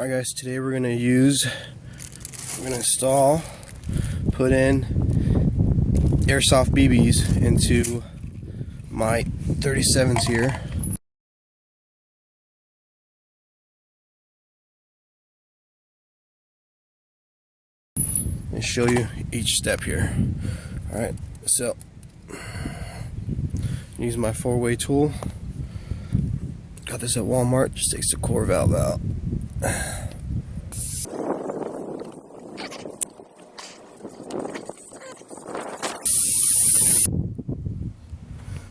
Alright guys, today we're gonna install, put in Airsoft BBs into my 37s here. And show you each step here. Alright, so use my 4-way tool. Got this at Walmart, just takes the core valve out.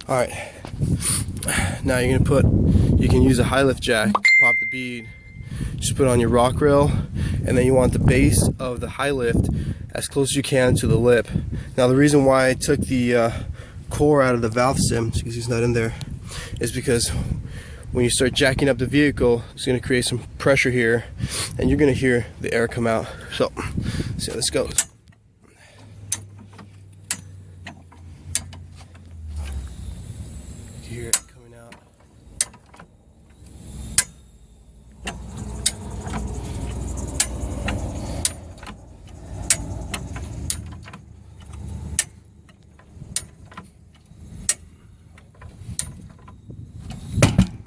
Alright, now you can use a high lift jack to pop the bead. Just put it on your rock rail, and then you want the base of the high lift as close as you can to the lip. Now the reason why I took the core out of the valve stem, because it's not in there, is because when you start jacking up the vehicle, it's going to create some pressure here, and you're going to hear the air come out. So, see how this goes. You hear it coming out.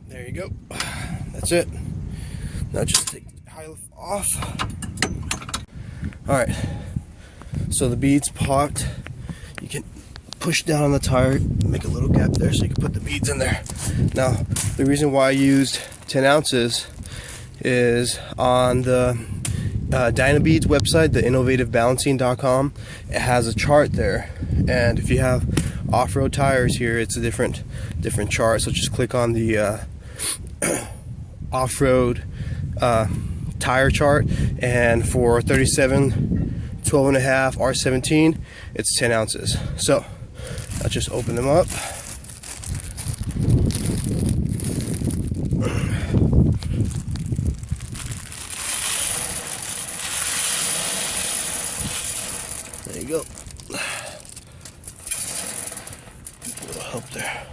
There you go. That's it. Now just take the high lift off. Alright. So the beads popped. You can push down on the tire, make a little gap there so you can put the beads in there. Now, the reason why I used 10 ounces is on the Dynabeads website, the innovativebalancing.com. It has a chart there, and if you have off-road tires here, it's a different chart. So just click on the off-road tire chart, and for 37, 12.5 R17, it's 10 ounces. So I'll just open them up. There you go. A little help there.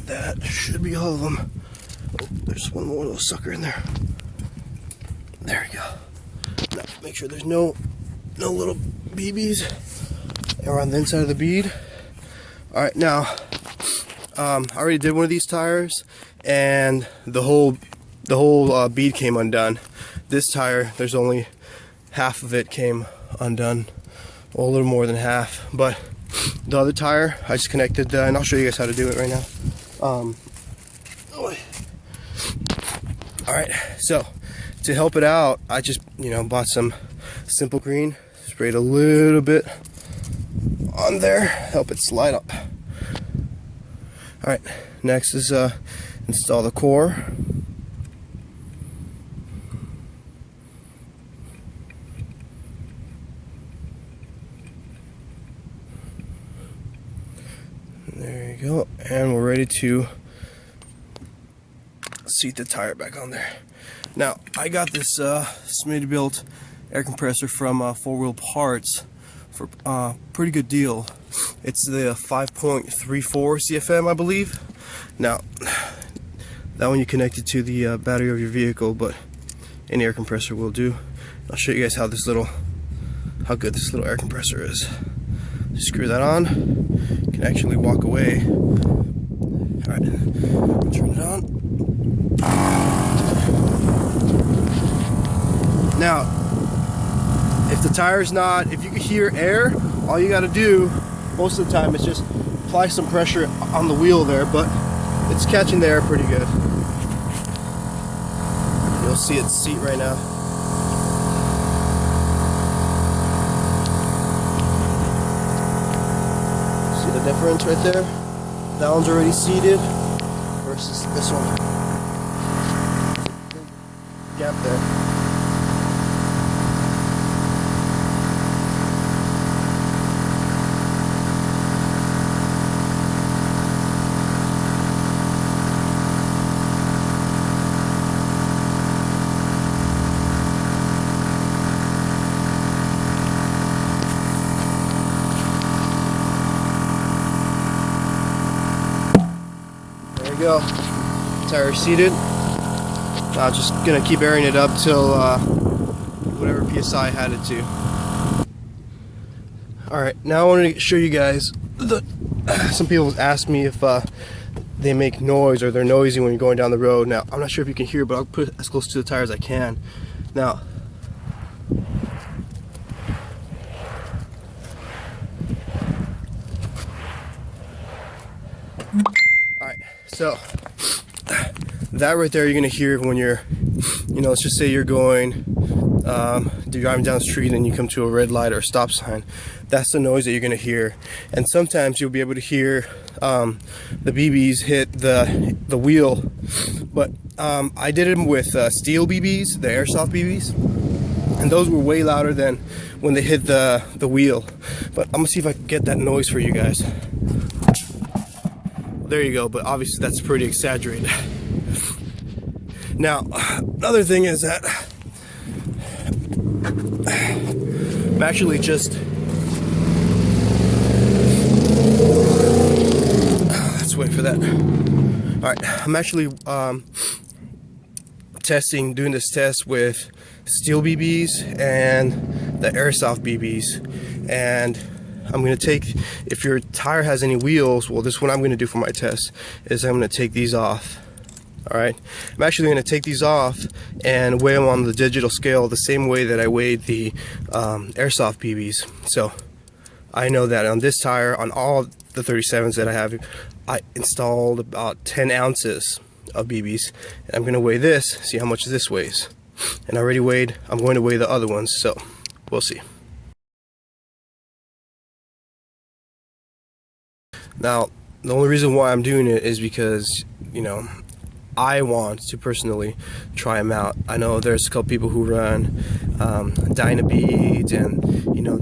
That should be all of them. Oh, there's one more little sucker in there. There we go. Now, make sure there's no little BBs around the inside of the bead. Alright, now I already did one of these tires, and the whole bead came undone. This tire, there's only half of it came undone, well, a little more than half. But the other tire, I just connected, and I'll show you guys how to do it right now. Alright, so to help it out, I just bought some Simple Green, sprayed a little bit on there, help it slide up. Alright, next is install the core. There you go, and we're ready to seat the tire back on there. Now, I got this Smittybilt air compressor from 4 Wheel Parts for a pretty good deal. It's the 5.34 CFM, I believe. Now, that one you connect it to the battery of your vehicle, but any air compressor will do. I'll show you guys how good this little air compressor is. Just screw that on. You can actually walk away. Alright, turn it on. Now, if you can hear air, all you gotta do most of the time is just apply some pressure on the wheel there, but it's catching the air pretty good. You'll see its seat right now. See the difference right there? That one's already seated versus this one. Big gap there. go. Tire seated. Now just gonna keep airing it up till whatever PSI I had it to. Alright, now I want to show you guys some people ask me if they make noise or they're noisy when you're going down the road. Now, I'm not sure if you can hear, but I'll put it as close to the tire as I can. Now, alright, so that right there you're going to hear when you're, let's just say you're driving down the street and you come to a red light or a stop sign. That's the noise that you're going to hear. And sometimes you'll be able to hear the BBs hit the wheel. But I did them with steel BBs, the Airsoft BBs. And those were way louder than when they hit the wheel. But I'm going to see if I can get that noise for you guys. There you go, but obviously that's pretty exaggerated. Now, another thing is that I'm actually just let's wait for that. Alright, I'm actually doing this test with steel BBs and the Airsoft BBs, and I'm going to take, if your tire has any wheels, well, this is what I'm going to do for my test, is I'm going to take these off. Alright, I'm actually going to take these off and weigh them on the digital scale the same way that I weighed the Airsoft BBs. So I know that on this tire, on all the 37s that I have, I installed about 10 ounces of BBs. And I'm going to weigh this, see how much this weighs. And I already weighed, I'm going to weigh the other ones, so we'll see. Now, the only reason why I'm doing it is because, I want to personally try them out. I know there's a couple people who run Dynabeads, and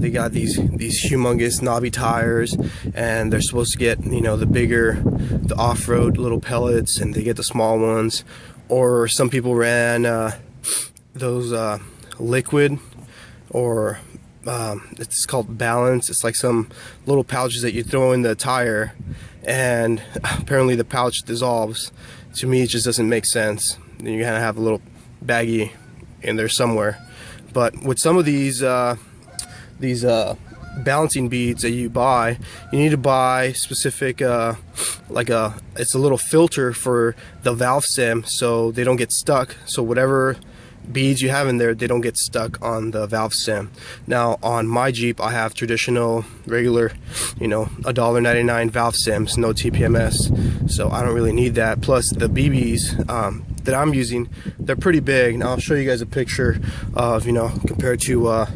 they got these humongous knobby tires, and they're supposed to get the off-road little pellets, and they get the small ones. Or some people ran those liquid, or it's called Balance. It's like some little pouches that you throw in the tire, and apparently the pouch dissolves. To me, it just doesn't make sense. You gotta have a little baggie in there somewhere. But with some of these balancing beads that you buy, you need to buy specific it's a little filter for the valve stem, so they don't get stuck. So whatever beads you have in there, they don't get stuck on the valve stem. Now on my Jeep, I have traditional, regular, $1.99 valve stems, no TPMS, so I don't really need that. Plus the BBs that I'm using, they're pretty big. Now I'll show you guys a picture of, compared to I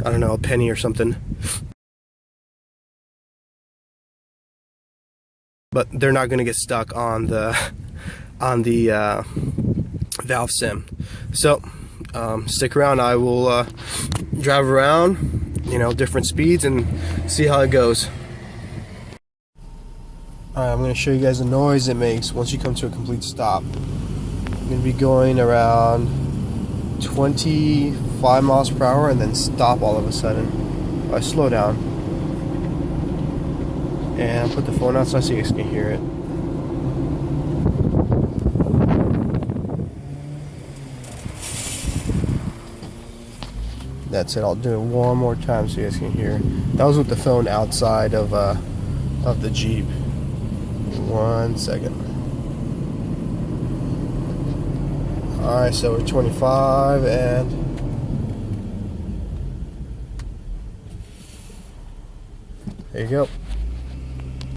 don't know, a penny or something. But they're not going to get stuck on the valve stem. So stick around. I will drive around, different speeds, and see how it goes. Alright, I'm going to show you guys the noise it makes once you come to a complete stop. I'm going to be going around 25 miles per hour and then stop all of a sudden. I slow down and put the phone outside so you guys can hear it. That's it. I'll do it one more time so you guys can hear. That was with the phone outside of the Jeep. 1 second. Alright, so we're 25 and there you go.